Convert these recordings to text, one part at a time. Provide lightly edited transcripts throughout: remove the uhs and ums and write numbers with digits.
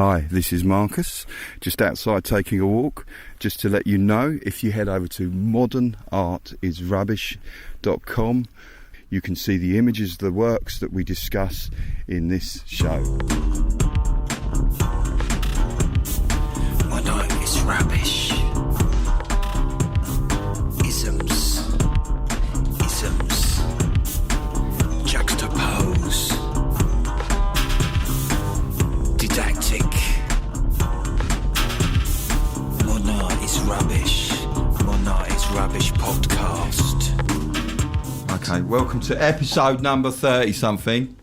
Hi, this is Marcus, just outside taking a walk. Just to let you know, if you head over to modernartisrubbish.com, you can see the images of the works that we discuss in this show. Modern art is rubbish. Isms. Juxtapose. Didactic. Modern art is rubbish. Modern art is rubbish podcast. Okay, welcome to episode number 30-something.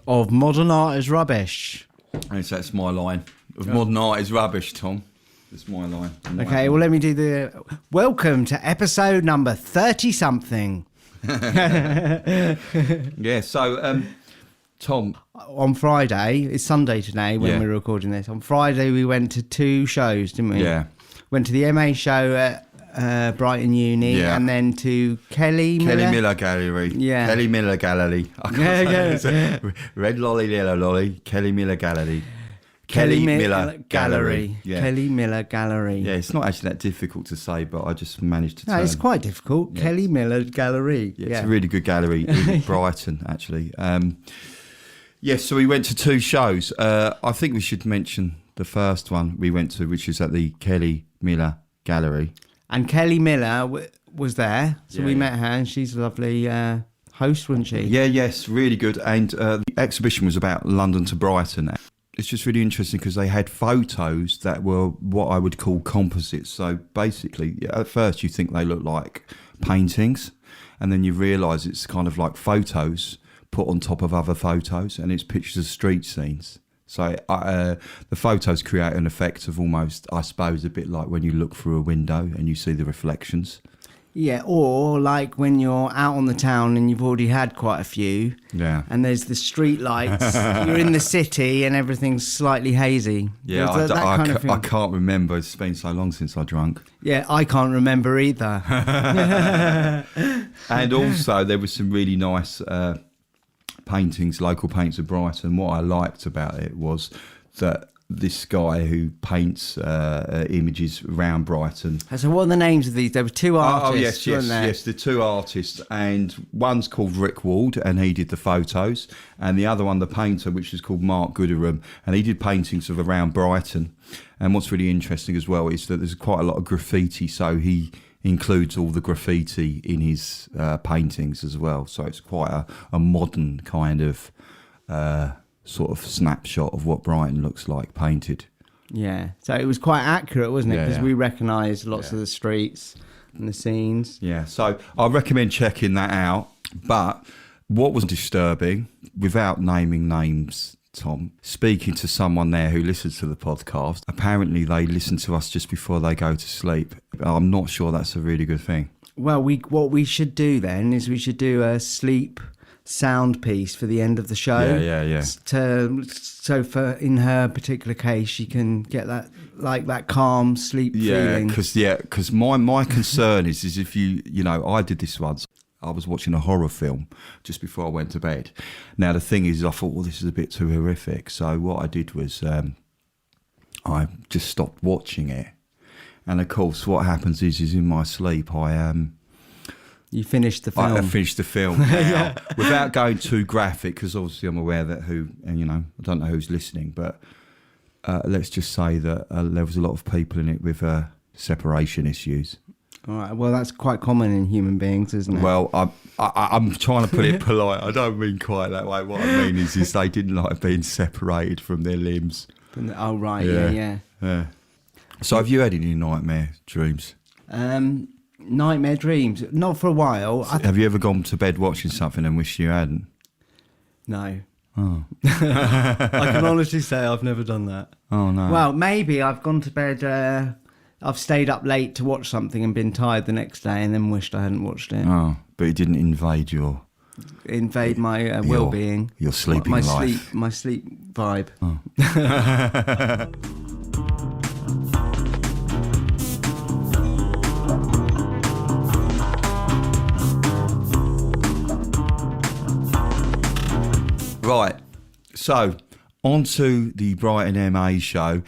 Of Modern Art is Rubbish. And so that's my line. Of Modern Art is Rubbish, Tom. That's my line. Okay, well, let me do the... Welcome to episode number 30-something. Yeah, so, Tom... On Friday, it's Sunday today when we're recording this. On Friday, we went to 2 shows, didn't we? Yeah. Went to the MA show at Brighton Uni, and then to Kelly Miller Gallery. Yeah. Kelly Miller Gallery. I can't say it. Red lolly, yellow lolly, Kelly Miller Gallery. Kelly Miller Gallery. Yeah. Kelly Miller Gallery. Yeah, it's not actually that difficult to say, but I just managed to No, it's quite difficult. Yeah. Kelly Miller Gallery. Yeah, it's a really good gallery in Brighton, actually. Yes, so we went to 2 shows. I think we should mention the first one we went to, which is at the Kelly Miller Gallery. And Kelly Miller was there, so we met her, and she's a lovely host, wasn't she? Yeah, yes, really good. And the exhibition was about London to Brighton. It's just really interesting because they had photos that were what I would call composites. So basically, at first you think they look like paintings, and then you realise it's kind of like photos put on top of other photos, and it's pictures of street scenes. So the photos create an effect of almost, I suppose, a bit like when you look through a window and you see the reflections. Yeah, or like when you're out on the town and you've already had quite a few. Yeah. And there's the street lights. You're in the city and everything's slightly hazy. Yeah, I can't remember. It's been so long since I drank. Yeah, I can't remember either. And also there was some really nice paintings, local paints of Brighton. What I liked about it was that this guy who paints images around Brighton. So what are the names of these? There were 2 artists, yes, the 2 artists, and one's called Rick Ward, and he did the photos, and the other one, the painter, which is called Mark Gooderham, and he did paintings of around Brighton. And what's really interesting as well is that there's quite a lot of graffiti, so he includes all the graffiti in his paintings as well. So it's quite a modern kind of sort of snapshot of what Brighton looks like painted. Yeah, so it was quite accurate, wasn't it? Because we recognised lots of the streets and the scenes. Yeah, so I recommend checking that out. But what was disturbing, without naming names, Tom, speaking to someone there who listens to the podcast, apparently they listen to us just before they go to sleep. I'm not sure that's a really good thing. Well, what we should do then is we should do a sleep sound piece for the end of the show. Yeah. So for in her particular case, she can get that calm sleep feeling. Because my concern is if you I did this once. I was watching a horror film just before I went to bed. Now, the thing is, I thought, well, this is a bit too horrific. So what I did was I just stopped watching it. And, of course, what happens is in my sleep, You finished the film. I finished the film. Now, without going too graphic, because obviously I'm aware that I don't know who's listening, but let's just say that there was a lot of people in it with separation issues. All right. Well, that's quite common in human beings, isn't it? Well, I'm trying to put it polite. I don't mean quite that way. What I mean is they didn't like being separated from their limbs. Oh, right. Yeah. So have you had any nightmare dreams? Nightmare dreams? Not for a while. Have you ever gone to bed watching something and wished you hadn't? No. Oh. I can honestly say I've never done that. Oh, no. Well, maybe I've gone to bed... I've stayed up late to watch something and been tired the next day and then wished I hadn't watched it. Oh, but it didn't invade my well-being. Your sleeping life. My sleep vibe. Oh. Right, so On to the Brighton MA show.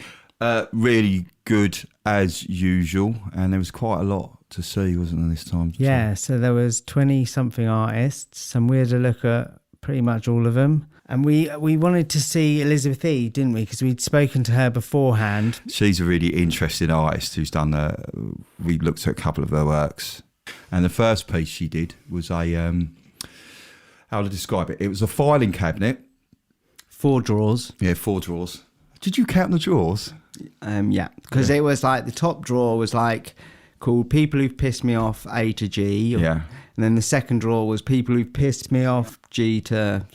Really good as usual, and there was quite a lot to see, wasn't there, this time? Yeah, so there was 20-something artists, and we had a look at pretty much all of them. And we wanted to see Elizabeth E, didn't we? Because we'd spoken to her beforehand. She's a really interesting artist who's done we looked at a couple of her works. And the first piece she did was how to describe it? It was a filing cabinet. 4 drawers. Yeah, 4 drawers. Did you count the drawers? Yeah, because it was like the top drawer was like called People Who've Pissed Me Off A to G. Yeah. And then the second drawer was People Who've Pissed Me Off G to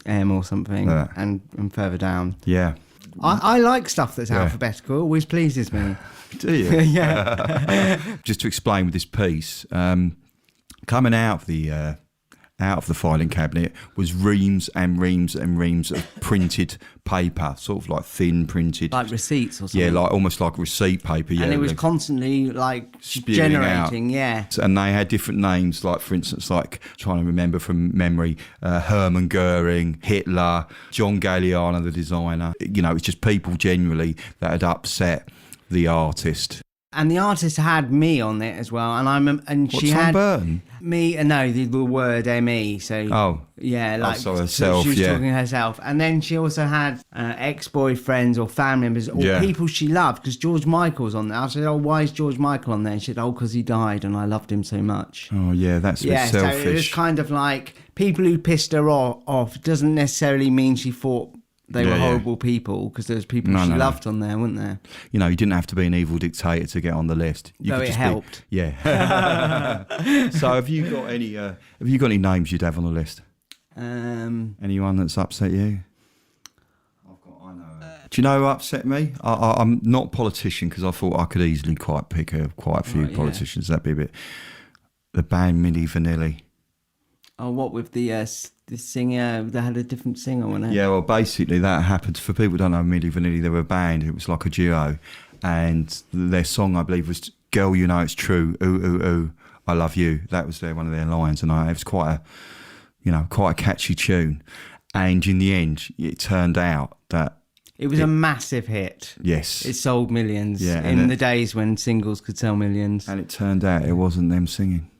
M or something. Yeah. And further down. Yeah. I like stuff that's alphabetical. It always pleases me. Do you? Yeah. Just to explain with this piece, coming out of the filing cabinet was reams and reams and reams of printed paper, sort of like thin printed, Like receipts or something. yeah, like almost like receipt paper. Yeah, And it was constantly like spewing generating, out. yeah. And they had different names, like for instance, like trying to remember from memory, Hermann Goering, Hitler, John Galliano, the designer. You know, it's just people generally that had upset the artist. And the artist had me on it as well, and What, she Tom had Burton? me. No, the word ME. So yeah, like so so herself, she was yeah. talking herself, and then she also had ex-boyfriends or family members or people she loved. Because George Michael's on there. I said, "Oh, why is George Michael on there?" And she said, "Oh, because he died, and I loved him so much." Oh yeah, that's a bit selfish. So it was kind of like people who pissed her off doesn't necessarily mean she thought they were horrible people, because there's people she loved on there, weren't there? You know, you didn't have to be an evil dictator to get on the list. You Though could it just helped. So have you got any names you'd have on the list? Anyone that's upset you? I know. Do you know who upset me? I'm not a politician, because I thought I could easily pick quite a few politicians. That'd be a bit. The band Milli Vanilli. Oh, what with the singer? They had a different singer, wasn't it? Yeah, well, basically that happened. For people who don't know Milli Vanilli, they were a band. It was like a duo, and their song, I believe, was "Girl, You Know It's True, Ooh Ooh Ooh, I Love You." That was one of their lines, and it was quite a catchy tune. And in the end, it turned out that it was a massive hit. Yes, It sold millions in the days when singles could sell millions. And it turned out it wasn't them singing.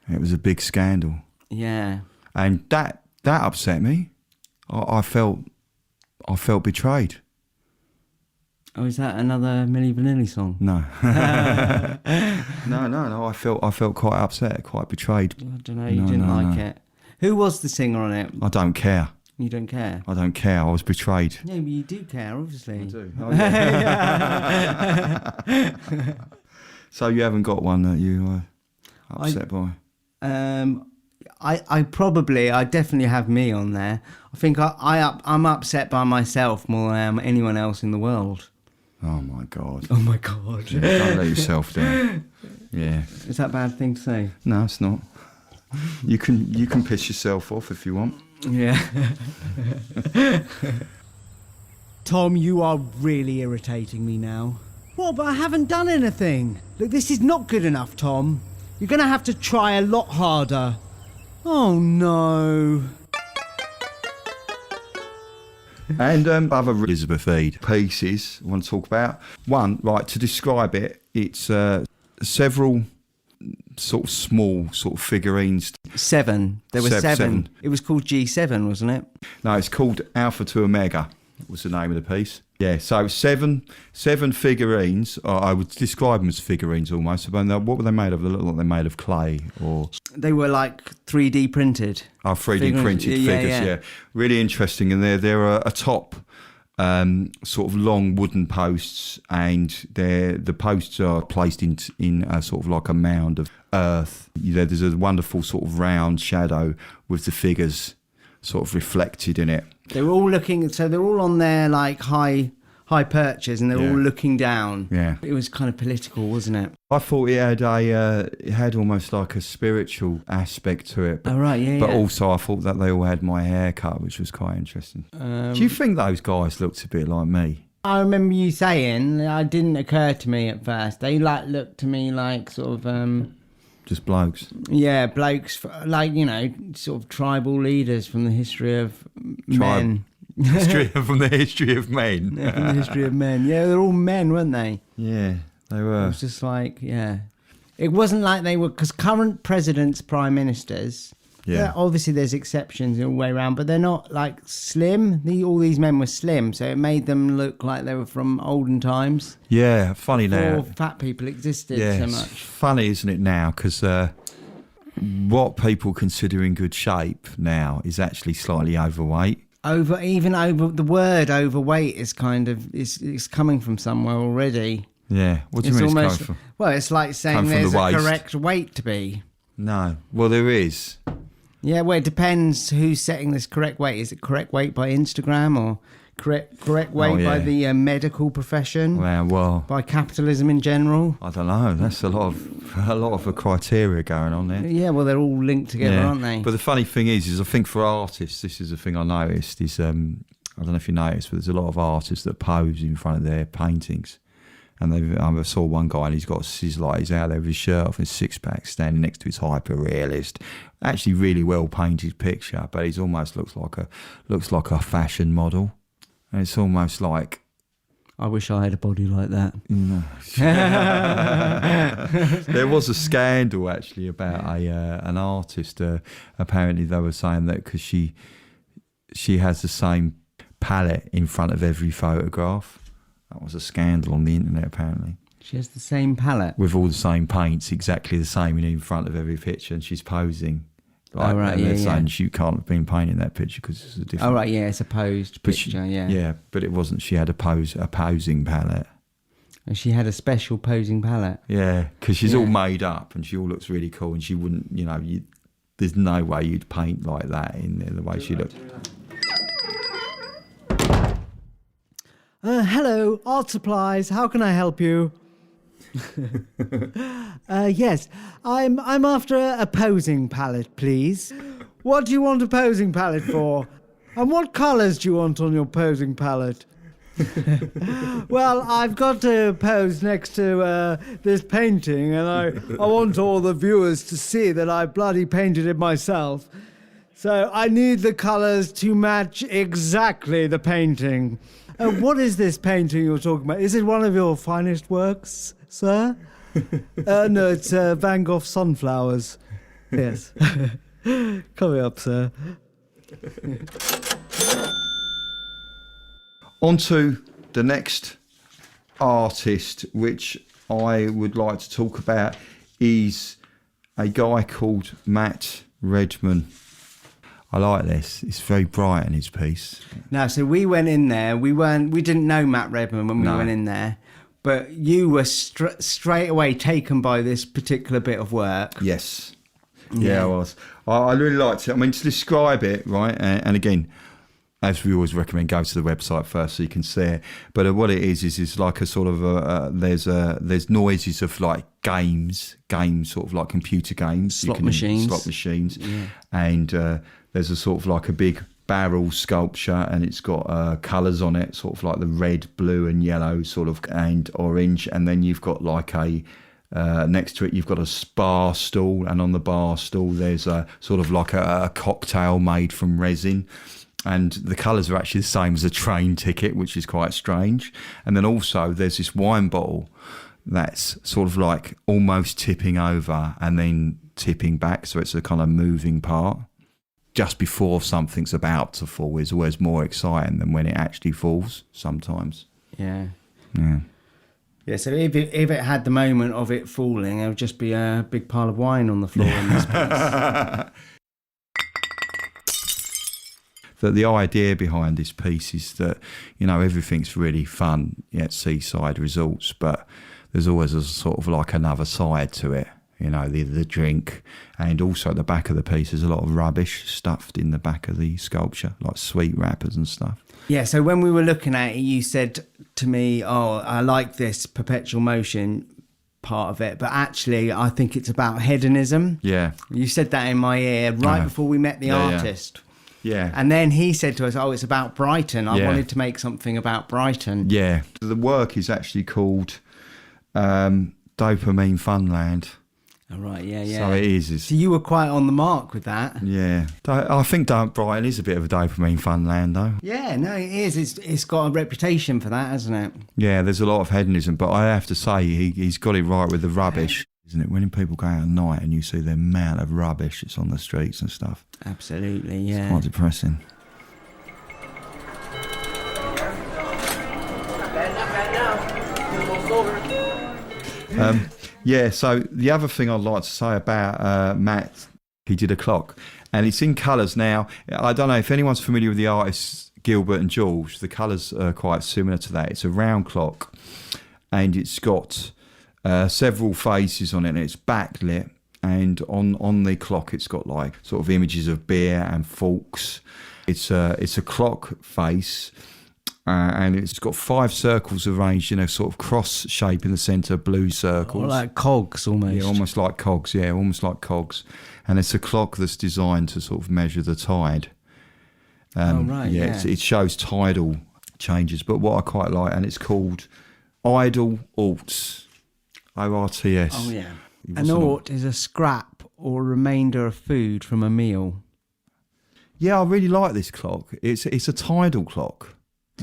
It was a big scandal. Yeah. And that upset me. I felt betrayed. Oh, is that another Milli Vanilli song? No. No. I felt quite upset, quite betrayed. I don't know. You didn't like it. Who was the singer on it? I don't care. You don't care? I don't care. I was betrayed. No, but you do care, obviously. I do. Oh, yeah. So you haven't got one that you upset by? I definitely have me on there. I think I'm upset by myself more than I am anyone else in the world. Oh my God. Oh my God. Yeah, don't let yourself down. Yeah. Is that a bad thing to say? No, it's not. You can piss yourself off if you want. Yeah. Tom, you are really irritating me now. What, but I haven't done anything. Look, this is not good enough, Tom. You're going to have to try a lot harder. Oh, no. And other Elizabeth E pieces I want to talk about. One, right, to describe it, it's several sort of small sort of figurines. 7. There were 7. Seven. It was called G7, wasn't it? No, it's called Alpha to Omega, was the name of the piece. Yeah, so seven figurines. I would describe them as figurines almost. But what were they made of? They look like they're made of clay, or They were like 3D printed. 3D printed figures. Yeah, really interesting. And they're atop sort of long wooden posts, and the posts are placed in a sort of like a mound of earth. There's a wonderful sort of round shadow with the figures sort of reflected in it. They were all looking, so they're all on their like high perches, and they're all looking down. Yeah, it was kind of political, wasn't it? I thought it had almost like a spiritual aspect to it. Oh right, yeah. But also, I thought that they all had my haircut, which was quite interesting. Do you think those guys looked a bit like me? I remember you saying, it didn't occur to me at first. They like looked to me like sort of just blokes. Yeah, blokes, like, you know, sort of tribal leaders from the history of men. From the history of men. Yeah, from the history of men. Yeah, they're all men, weren't they? Yeah, they It were. was just like, yeah. It wasn't like they were, because current presidents, prime ministers, Yeah. obviously there's exceptions all the way around, but they're not like slim. All these men were slim, so it made them look like they were from olden times. Yeah, funny now. Before fat people existed Yeah, so it's much. funny, isn't it, now? Because what people consider in good shape now is actually slightly overweight. Even over the word overweight is kind of it's coming from somewhere already. Yeah. What do you It's mean almost, it's coming from? well, it's like saying Come from there's the a waist. correct weight to be. No. Well, there is. Yeah, well, it depends who's setting this correct weight. Is it correct weight by Instagram or correct weight by yeah. the medical profession? Well, By capitalism in general? I don't know. That's a lot of a criteria going on there. Yeah, well, they're all linked together, aren't they? But the funny thing is I think for artists, this is the thing I noticed is I don't know if you noticed, but there's a lot of artists that pose in front of their paintings. And I saw one guy and he's out there with his shirt off, his six pack, standing next to his hyper realist, actually really well painted picture, but he's almost looks like a fashion model, and it's almost like. I wish I had a body like that. There was a scandal actually about an artist. Apparently, they were saying that because she has the same palette in front of every photograph. That was a scandal on the internet, apparently. She has the same palette. With all the same paints, exactly the same in front of every picture, and she's posing. Oh, right, and they're yeah, saying yeah. she can't have been painting that picture because it's a different. Oh, right, yeah, it's a posed But picture, she, yeah. Yeah, but it wasn't. She had a posing palette. And she had a special posing palette. Yeah, because she's all Yeah. made up and she all looks really cool, and she wouldn't, there's no way you'd paint like that in there, the way she looked. Hello, art supplies. How can I help you? Yes, I'm after a posing palette, please. What do you want a posing palette for? And what colours do you want on your posing palette? Well, I've got to pose next to this painting, and I want all the viewers to see that I bloody painted it myself. So I need the colours to match exactly the painting. What is this painting you're talking about? Is it one of your finest works, sir? No, it's Van Gogh's Sunflowers. Yes. Coming up, sir. On to the next artist, which I would like to talk about, is a guy called Matt Redman. I like this. It's very bright in his piece. Now, so we went in there. We didn't know Matt Redman when we No. went in there, but you were straight away taken by this particular bit of work. Yes. Yeah, I was. I really liked it. I mean, to describe it, right, and again, as we always recommend, go to the website first so you can see it. But what it is like a sort of there's noises of like games, sort of like computer games, Slot machines. slot machines, Yeah. and there's a sort of like a big barrel sculpture, and it's got colours on it, sort of like the red, blue, and yellow, sort of, and orange, and then you've got like a next to it, you've got a bar stool, and on the bar stool, there's a sort of like a cocktail made from resin. And the colours are actually the same as a train ticket, which is quite strange. And then also there's this wine bottle that's sort of like almost tipping over and then tipping back. So it's a kind of moving part. Just before something's about to fall is always more exciting than when it actually falls sometimes. Yeah. Yeah. Yeah, so if it had the moment of it falling, there would just be a big pile of wine on the floor in this place. That the idea behind this piece is that, everything's really fun at seaside resorts, but there's always a sort of like another side to it, the drink, and also at the back of the piece there's a lot of rubbish stuffed in the back of the sculpture, like sweet wrappers and stuff. Yeah, so when we were looking at it, you said to me, oh, I like this perpetual motion part of it, but actually I think it's about hedonism. Yeah. You said that in my ear right before we met the artist. Yeah. And then he said to us, oh, it's about Brighton. I Yeah. wanted to make something about Brighton. Yeah. The work is actually called Dopamine Funland. Oh, right, yeah. So it is. So you were quite on the mark with that. Yeah. I think Brighton is a bit of a dopamine fun land, though. Yeah, no, it is. It's got a reputation for that, hasn't it? Yeah, there's a lot of hedonism, but I have to say he's got it right with the rubbish, isn't it? When people go out at night and you see the amount of rubbish that's on the streets and stuff. Absolutely, yeah. It's quite depressing. Yeah, so the other thing I'd like to say about Matt, he did a clock, and it's in colours now. I don't know if anyone's familiar with the artists Gilbert and George. The colours are quite similar to that. It's a round clock, and it's got several faces on it, and it's backlit. And on the clock, it's got like sort of images of beer and forks. It's a clock face. And it's got 5 circles arranged in a sort of cross shape in the centre, blue circles. Or like cogs almost. Yeah, almost like cogs, almost like cogs. And it's a clock that's designed to sort of measure the tide. Yeah. It shows tidal changes. But what I quite like, and it's called Idle Orts, ORTS. Oh, yeah. An ort is a scrap or remainder of food from a meal. Yeah, I really like this clock. It's a tidal clock.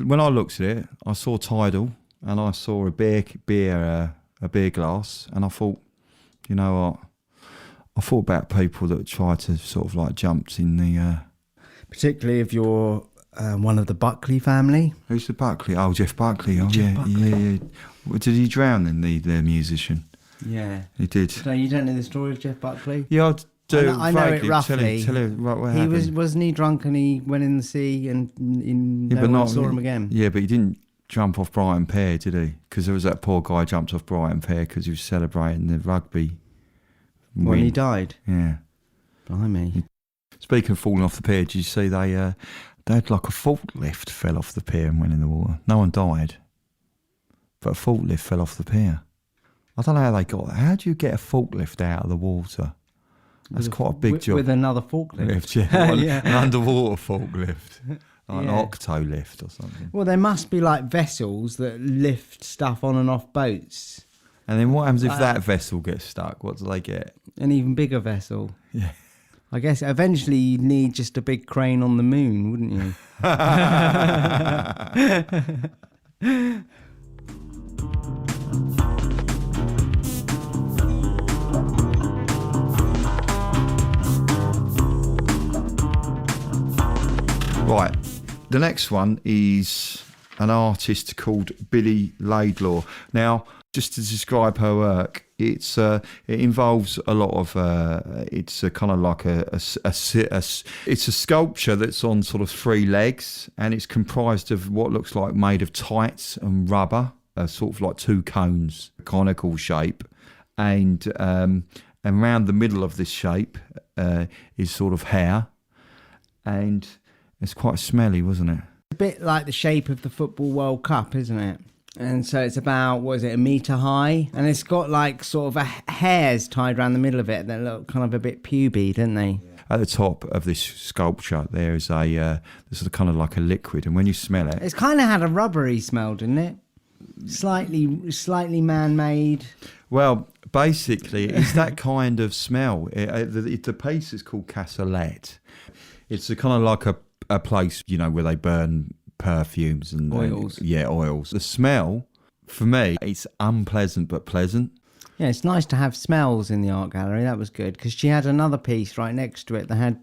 When I looked at it, I saw tidal, and I saw a beer glass, and I thought, you know what? I thought about people that try to sort of like jumped in the. Particularly if you're one of the Buckley family. Who's the Buckley? Oh, Jeff Buckley. Oh, Jeff Buckley. Yeah. Well, did he drown in the musician? Yeah. He did. So you don't know the story of Jeff Buckley? Yeah, I do. I know it vaguely. roughly. Tell him what He happened. wasn't he drunk and he went in the sea and no one saw him again? Yeah, but he didn't jump off Brighton Pier, did he? Because there was that poor guy jumped off Brighton Pier because he was celebrating the rugby win. When he died? Yeah. Blimey. Speaking of falling off the pier, did you see they had like a forklift fell off the pier and went in the water? No one died, but a forklift fell off the pier. I don't know how they got that. How do you get a forklift out of the water? That's quite a big job. With another forklift. Yeah. An underwater forklift. Like an octolift or something. Well, there must be like vessels that lift stuff on and off boats. And then what happens if that vessel gets stuck? What do they get? An even bigger vessel. Yeah. I guess eventually you'd need just a big crane on the moon, wouldn't you? Right. The next one is an artist called Billy Laidlaw. Now, just to describe her work, it involves a lot of it's a kind of like it's a sculpture that's on sort of 3 legs, and it's comprised of what looks like made of tights and rubber, sort of like 2 cones, conical shape, and around the middle of this shape is sort of hair, and it's quite smelly, wasn't it? A bit like the shape of the Football World Cup, isn't it? And so it's about, what is it, 1 metre high? And it's got like sort of hairs tied around the middle of it that look kind of a bit puby, don't they? At the top of this sculpture, there's there's kind of like a liquid, and when you smell it, It's kind of had a rubbery smell, didn't it? Slightly man-made. well, basically, it's that kind of smell. The piece is called Cassoulet. It's a kind of like a place, you know, where they burn perfumes and Oils. Oils. The smell, for me, it's unpleasant but pleasant. Yeah, it's nice to have smells in the art gallery. That was good because she had another piece right next to it that had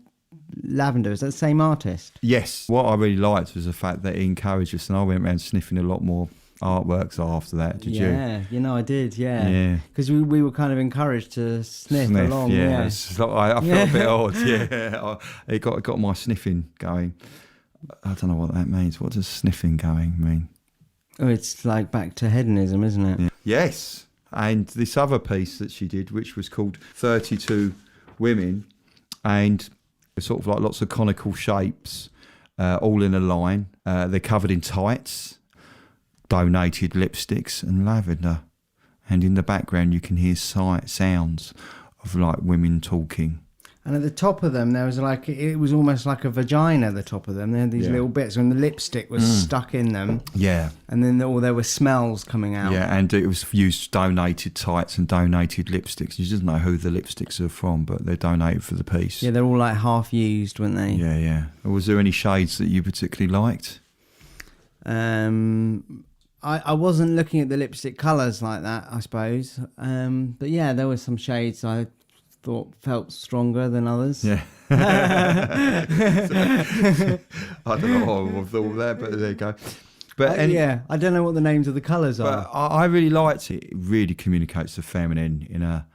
lavender. Is that the same artist? Yes. What I really liked was the fact that he encouraged us, and I went around sniffing a lot more artworks after that. Did you? Yeah, I did. Yeah. Yeah. Because we were kind of encouraged to sniff along. Yeah. Yeah. It's like, I felt a bit odd. Yeah. It got my sniffing going. I don't know what that means. What does sniffing going mean? Oh, it's like back to hedonism, isn't it? Yeah. Yes. And this other piece that she did, which was called 32 Women, and sort of like lots of conical shapes, all in a line. They're covered in tights, donated lipsticks and lavender. And in the background you can hear sounds of like women talking. And at the top of them, there was like, it was almost like a vagina at the top of them. They had these little bits, and the lipstick was stuck in them. Yeah. And then there were smells coming out. Yeah, and it was used donated tights and donated lipsticks. You just know who the lipsticks are from, but they're donated for the piece. Yeah, they're all like half used, weren't they? Yeah, yeah. Was there any shades that you particularly liked? I wasn't looking at the lipstick colours like that, I suppose. But yeah, there were some shades I thought felt stronger than others. Yeah. I don't know what I thought there, but there you go. But yeah, I don't know what the names of the colours are. But I really liked it. It really communicates the feminine in a...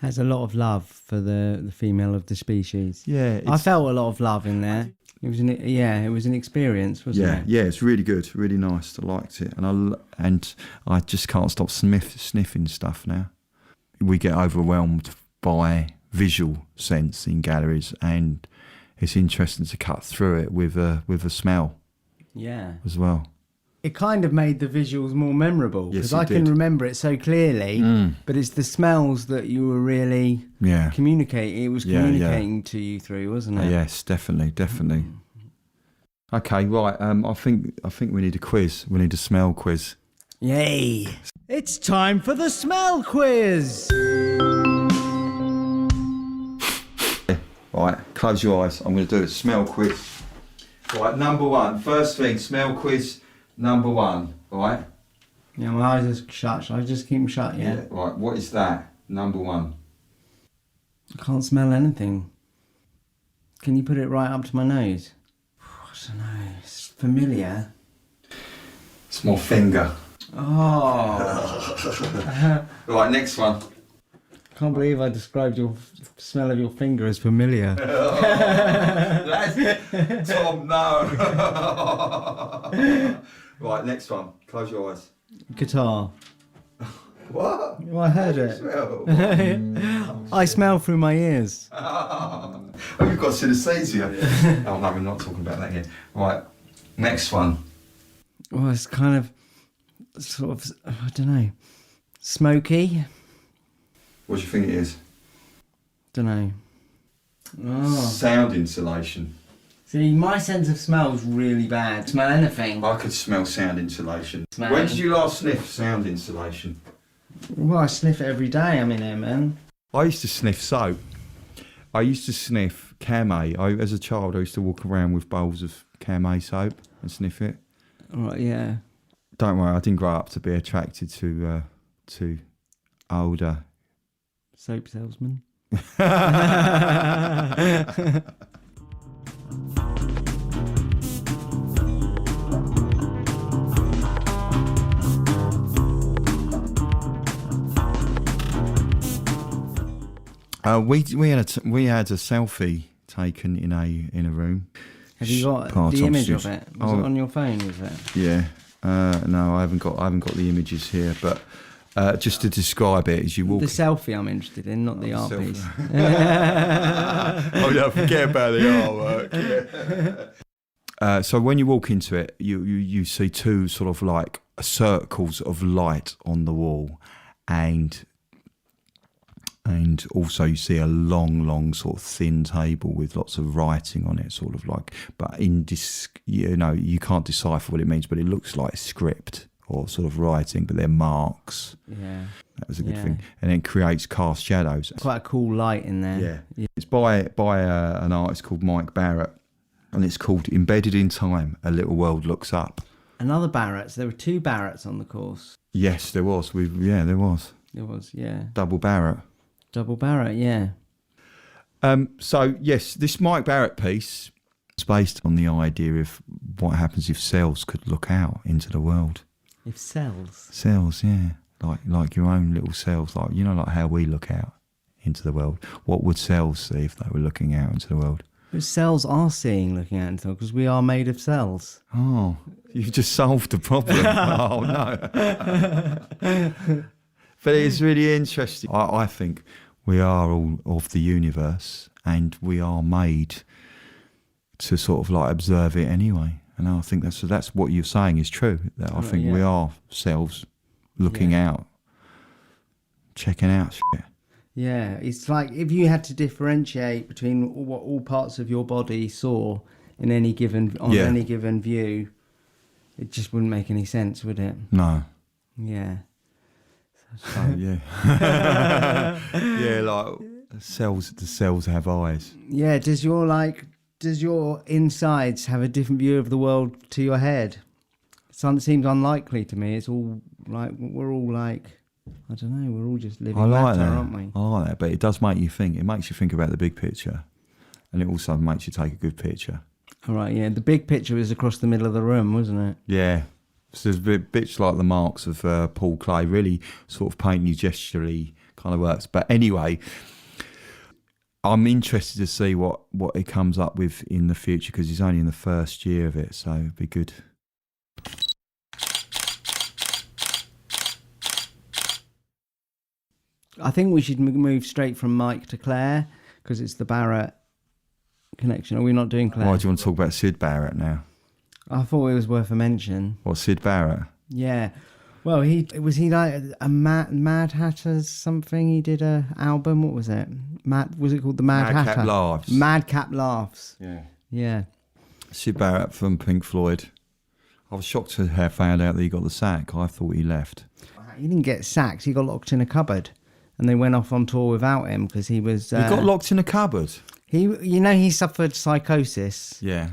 Has a lot of love for the female of the species. Yeah. I felt a lot of love in there. It was an experience, wasn't it? Yeah, it's really good, really nice. I liked it, and I just can't stop sniffing stuff now. We get overwhelmed by visual sense in galleries, and it's interesting to cut through it with a smell. Yeah. As well. It kind of made the visuals more memorable because Yes, I can did. remember it so clearly, but it's the smells that you were really communicating. It was communicating to you through, wasn't it? Yes, definitely. Okay, right. I think we need a quiz. We need a smell quiz. Yay! It's time for the smell quiz. Right, close your eyes. I'm going to do a smell quiz. Right, number one. First thing, smell quiz number one. Right? Yeah, my eyes are shut. Shall I just keep them shut, yeah? Right, what is that? Number one. I can't smell anything. Can you put it right up to my nose? I don't know. It's familiar. It's my finger. Oh. Right, next one. Can't believe I described your smell of your finger as familiar. That's Tom, no. Right, next one. Close your eyes. Guitar. What? Well, I heard it. Smell? I smell through my ears. Oh, you've got synesthesia. Oh no, we're not talking about that here. Right, next one. Well, it's kind of, sort of, I don't know, smoky. What do you think it is? Don't know. Oh. Sound insulation. See, my sense of smell is really bad. Smell anything. I could smell sound insulation. Smell. When did you last sniff sound insulation? Well, I sniff it every day. I'm in here, man. I used to sniff soap. I used to sniff MA. As a child, I used to walk around with bowls of MA soap and sniff it. Right, yeah. Don't worry, I didn't grow up to be attracted to older Soap salesman. We had a selfie taken in a room. Have you got Part the of image stuff. of it? Was it on your phone? Is it? Yeah. No, I haven't got the images here, but just to describe it, as you walk. The selfie I'm interested in, not the art selfie. piece. Oh yeah, forget about the artwork. Yeah. So when you walk into it, you see two sort of like circles of light on the wall, and also you see a long sort of thin table with lots of writing on it, sort of like, but you can't decipher what it means, but it looks like script or sort of writing, but they're marks. Yeah. That was a good thing. And it creates cast shadows. Quite a cool light in there. Yeah. It's by an artist called Mike Barrett, and it's called Embedded in Time, A Little World Looks Up. Another Barrett's. There were two Barrett's on the course. Yes, there was. There was. There was, yeah. Double Barrett. Double Barrett, yeah. So, yes, this Mike Barrett piece is based on the idea of what happens if cells could look out into the world. If cells? Cells, yeah. Like your own little cells, like how we look out into the world. What would cells see if they were looking out into the world? But cells are seeing looking out into the world because we are made of cells. Oh, you've just solved the problem. Oh, no. But it's really interesting. I think we are all of the universe, and we are made to sort of like observe it anyway. And I think that's what you're saying is true. That I think we are selves looking out, checking out shit. Yeah, it's like if you had to differentiate between what all parts of your body saw in any given any given view, it just wouldn't make any sense, would it? No. Yeah. Oh, yeah. Yeah, like the cells have eyes. Yeah, does your insides have a different view of the world to your head? It seems unlikely to me. It's all like we're all like, I don't know, we're all just living matter, aren't we? I like that, but it does make you think. It makes you think about the big picture, and it also makes you take a good picture. All right, yeah. The big picture was across the middle of the room, wasn't it? Yeah. So there's bits like the marks of Paul Clay, really sort of painting you gesturally kind of works. But anyway, I'm interested to see what it comes up with in the future, because he's only in the first year of it, so it'd be good. I think we should move straight from Mike to Claire, because it's the Barrett connection. Are we not doing Claire? Why do you want to talk about Sid Barrett now? I thought it was worth a mention. What, Sid Barrett? Yeah. Well, he like a Mad Hatters something? He did a album. What was it? Was it called the Mad Hatter? Madcap Laughs. Madcap Laughs. Yeah. Yeah. Sid Barrett from Pink Floyd. I was shocked to have found out that he got the sack. I thought he left. He didn't get sacked. He got locked in a cupboard, and they went off on tour without him because he was. He got locked in a cupboard. He suffered psychosis. Yeah.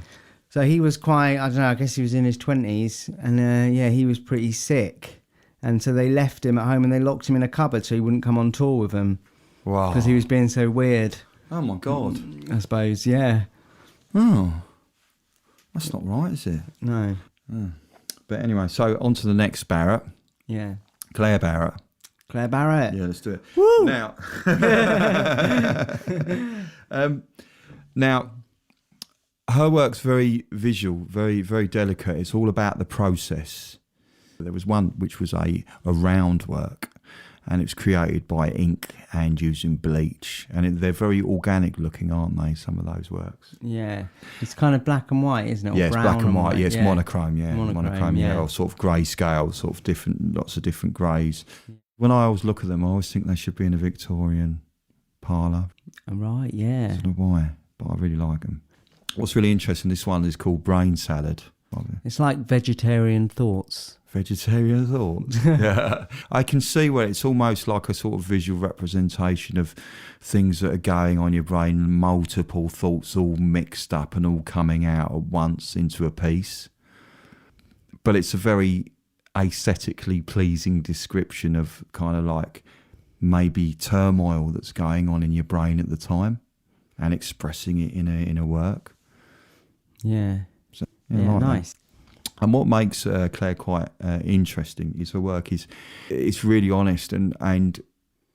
So he was quite. I don't know. I guess he was in his 20s, and he was pretty sick, and so they left him at home and they locked him in a cupboard so he wouldn't come on tour with them. Wow. Because he was being so weird. Oh my God. I suppose. Yeah. Oh. That's not right, is it? No. Oh. But anyway, so on to the next Barrett. Yeah. Claire Barrett. Claire Barrett. Yeah, let's do it. Woo! Now, her work's very visual, very, very delicate. It's all about the process. There was one which was a round work, and it was created by ink and using bleach. And they're very organic looking, aren't they, some of those works? Yeah. It's kind of black and white, isn't it? Or Yeah, it's brown black and white. Yeah, it's monochrome, yeah. Monochrome, yeah. Or sort of grey scale, sort of different, lots of different greys. When I always look at them, I always think they should be in a Victorian parlour. Right, yeah. I don't know why, but I really like them. What's really interesting, this one is called Brain Salad. It's like vegetarian thoughts. Vegetarian thoughts. Yeah. I can see where it's almost like a sort of visual representation of things that are going on in your brain, multiple thoughts all mixed up and all coming out at once into a piece. But it's a very aesthetically pleasing description of kind of like maybe turmoil that's going on in your brain at the time and expressing it in a work. Yeah. So, yeah, like nice. That. And what makes Claire quite interesting is her work it's really honest, and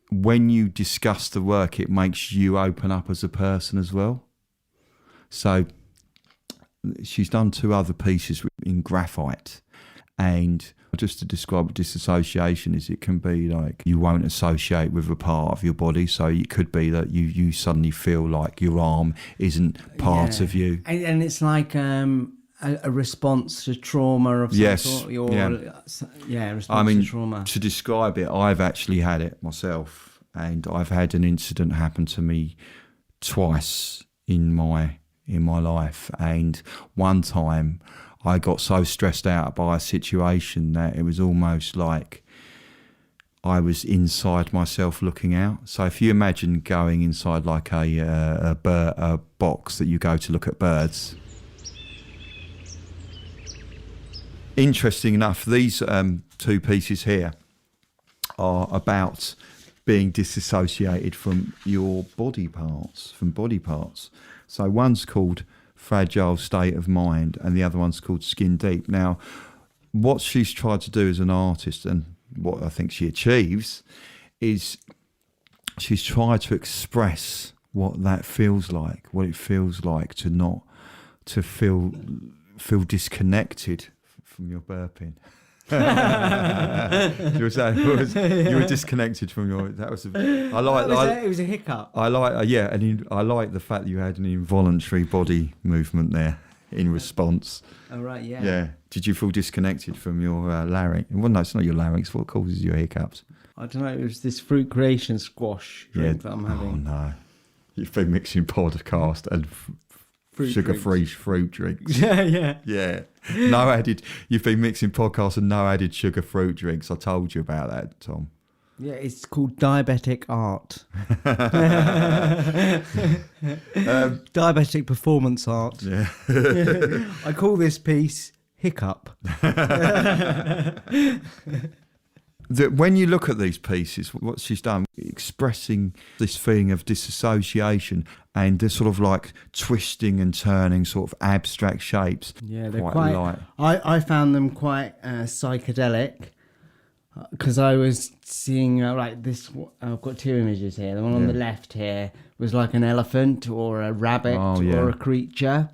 when you discuss the work, it makes you open up as a person as well. So she's done 2 other pieces in graphite, and just to describe disassociation is it can be like you won't associate with a part of your body, so it could be that you suddenly feel like your arm isn't part of you, and it's like a response to trauma of some sort. Response to trauma. To describe it, I've actually had it myself, and I've had an incident happen to me twice in my life, and one time I got so stressed out by a situation that it was almost like I was inside myself looking out. So if you imagine going inside like a box that you go to look at birds. Interesting enough, these 2 pieces here are about being disassociated from your body parts, So one's called Fragile State of Mind and the other one's called Skin Deep. Now, what she's tried to do as an artist, and what I think she achieves, is she's tried to express what that feels like, what it feels like to feel disconnected from your burping. You were disconnected from your. That was. It was a hiccup. I like the fact that you had an involuntary body movement there in response. Oh right, yeah. Yeah. Did you feel disconnected from your larynx? Well, no, it's not your larynx. What causes your hiccups? I don't know, it was this fruit creation squash drink that I'm having. Oh, no. You've been mixing podcast and sugar-free fruit drinks. Yeah. Yeah. No added. You've been mixing podcasts and no added sugar fruit drinks. I told you about that, Tom. Yeah, it's called diabetic art. Diabetic performance art. Yeah. I call this piece Hiccup. When you look at these pieces, what she's done, expressing this feeling of disassociation and this sort of like twisting and turning sort of abstract shapes. Yeah, they're quite light. I found them quite psychedelic because I was seeing this. I've got two images here. The one on the left here was like an elephant or a rabbit or a creature,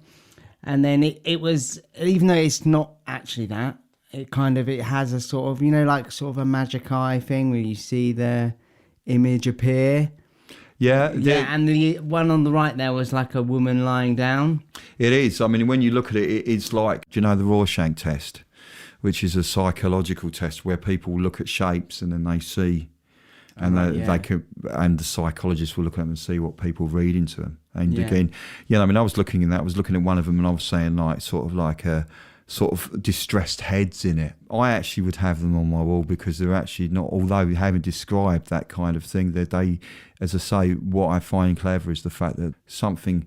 and then it was, even though it's not actually that, it has a sort of, like sort of a magic eye thing where you see the image appear. Yeah, and the one on the right there was like a woman lying down. It is. I mean, when you look at it, it's like, the Rorschach test, which is a psychological test where people look at shapes and then they see, and they could, and the psychologists will look at them and see what people read into them. And again, I mean, I was looking at one of them, and I was saying like sort of distressed heads in it. I actually would have them on my wall because they're actually not, although we haven't described that kind of thing, that they, as I say, what I find clever is the fact that something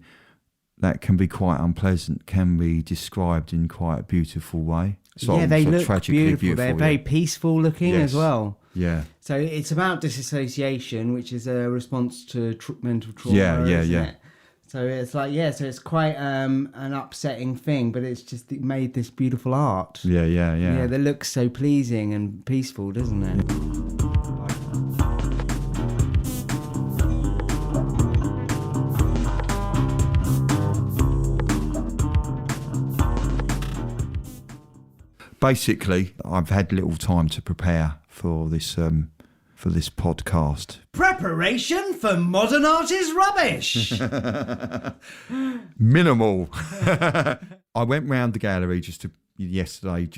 that can be quite unpleasant can be described in quite a beautiful way. They look beautiful. They're very peaceful looking as well. Yeah. So it's about disassociation, which is a response to mental trauma. Yeah. So it's like, so it's quite an upsetting thing, but it's just made this beautiful art. Yeah. Yeah, that looks so pleasing and peaceful, doesn't it? Basically, I've had little time to prepare for this podcast. Preparation for modern art is rubbish. Minimal. I went round the gallery yesterday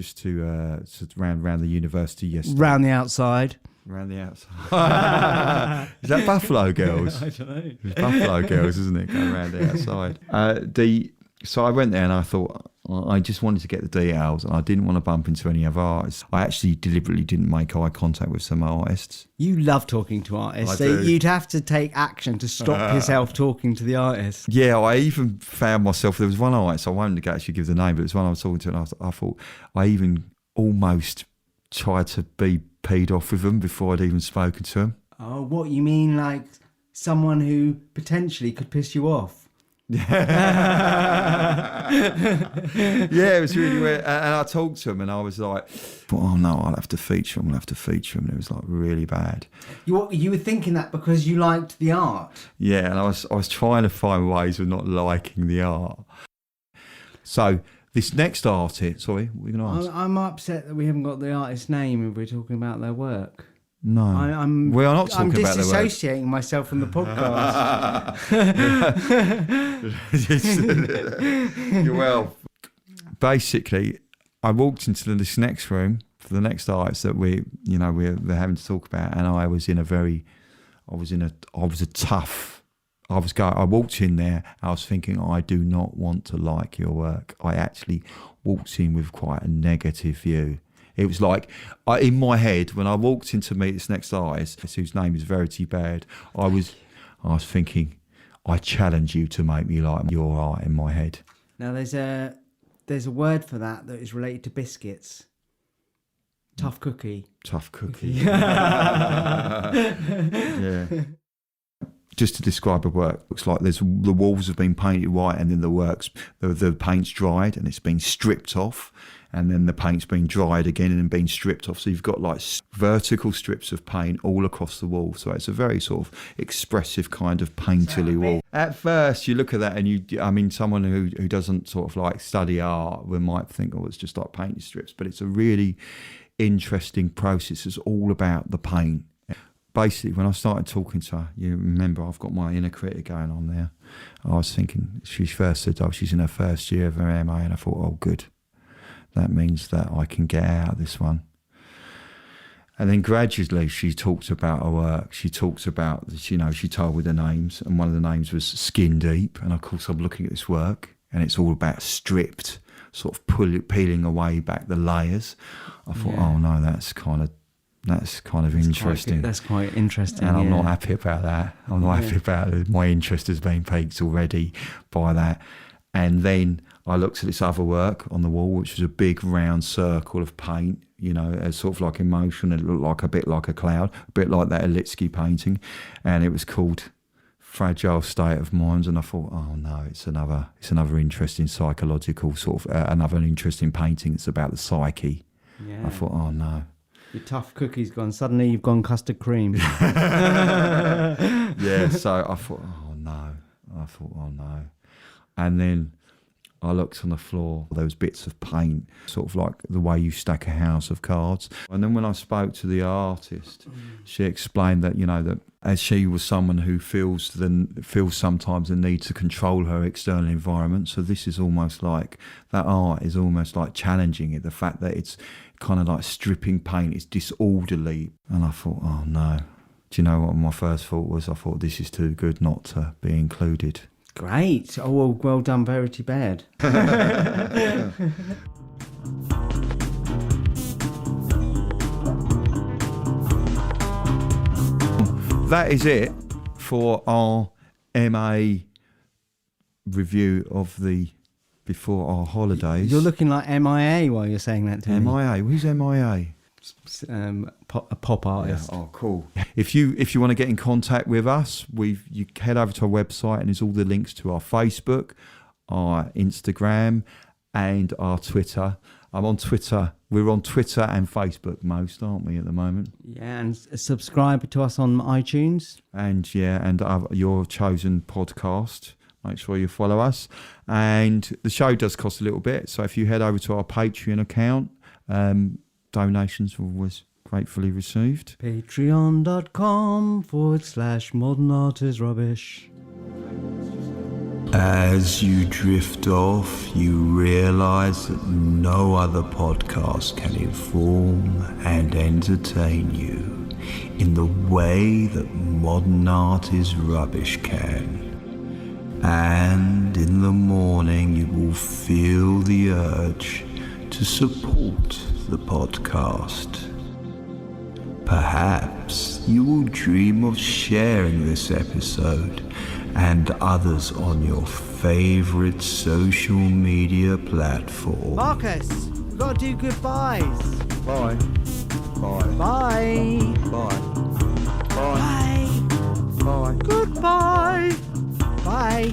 round the university yesterday. Round the outside. Around the outside. Is that Buffalo Girls? I don't know. It's Buffalo Girls, isn't it? Going around the outside. So I went there and I thought, I just wanted to get the details and I didn't want to bump into any other artists. I actually deliberately didn't make eye contact with some artists. You love talking to artists, so you'd have to take action to stop yourself talking to the artist. Yeah, I even found myself, there was one artist, I won't actually give the name, but it was one I was talking to, and I thought I even almost tried to be peed off with them before I'd even spoken to them. Oh, what, you mean like someone who potentially could piss you off? Yeah, it was really weird. And I talked to him and I was like, oh no, I'll have to feature him. And it was like really bad. You were thinking that because you liked the art? Yeah, and I was trying to find ways of not liking the art. So this next artist, sorry, what were you going to ask? I'm upset that we haven't got the artist's name if we're talking about their work. No, we are not talking about the work. I'm disassociating myself from the podcast. Well, basically, I walked into this next room for the next artist that we're having to talk about, and I walked in there, I was thinking, I do not want to like your work. I actually walked in with quite a negative view. It was like, in my head, when I walked in to meet this next artist, whose name is Verity Baird, I was thinking, I challenge you to make me like your art in my head. Now, there's a word for that is related to biscuits. Tough cookie. Tough cookie. Yeah. Just to describe a work, looks like the walls have been painted white, and then the paint's dried and it's been stripped off, and then the paint's been dried again and then been stripped off. So you've got like vertical strips of paint all across the wall. So it's a very sort of expressive kind of painterly wall. At first, you look at that and someone who doesn't sort of like study art might think, oh, it's just like painted strips, but it's a really interesting process. It's all about the paint. Basically, when I started talking to her, you remember I've got my inner critic going on there. I was thinking, she first said, she's in her first year of her MA, and I thought, oh, good. That means that I can get out of this one. And then gradually she talked about her work. She talks about, she told me the names, and one of the names was Skin Deep. And of course I'm looking at this work and it's all about stripped, sort of peeling away back the layers. I thought, oh no, that's kind of interesting. That's quite interesting. And I'm not happy about that. I'm not happy about it. My interest has been piqued already by that. And then I looked at this other work on the wall, which was a big round circle of paint, as sort of like in motion. It looked like a bit like a cloud, a bit like that Elitsky painting. And it was called Fragile State of Mind. And I thought, oh no, it's another interesting psychological sort of, another interesting painting. It's about the psyche. Yeah. I thought, oh no. Your tough cookie's gone. Suddenly you've gone custard cream. Yeah, so I thought, oh no. And then I looked on the floor. There was bits of paint, sort of like the way you stack a house of cards. And then when I spoke to the artist, she explained that, that as she was someone who feels sometimes the need to control her external environment. So this is almost like, that art is almost like challenging it. The fact that it's kind of like stripping paint, it's disorderly. And I thought, oh no. Do you know what my first thought was? I thought, this is too good not to be included. Great. Oh, well done, Verity Baird. That is it for our MA review of the before our holidays. You're looking like MIA while you're saying that to me. MIA? Who's MIA? A pop artist. Yeah. Oh, cool. If you want to get in contact with us, you head over to our website and there's all the links to our Facebook, our Instagram, and our Twitter. I'm on Twitter. We're on Twitter and Facebook most, aren't we, at the moment? Yeah, and subscribe to us on iTunes. And your chosen podcast. Make sure you follow us. And the show does cost a little bit. So if you head over to our Patreon account, donations are always gratefully received. Patreon.com/Modern Art is Rubbish. As you drift off, you realise that no other podcast can inform and entertain you in the way that Modern Art is Rubbish can. And in the morning you will feel the urge to support the podcast. Perhaps you will dream of sharing this episode and others on your favourite social media platform. Marcus, we've got to do goodbyes. Bye. Bye. Bye. Bye. Bye. Bye. Goodbye. Bye.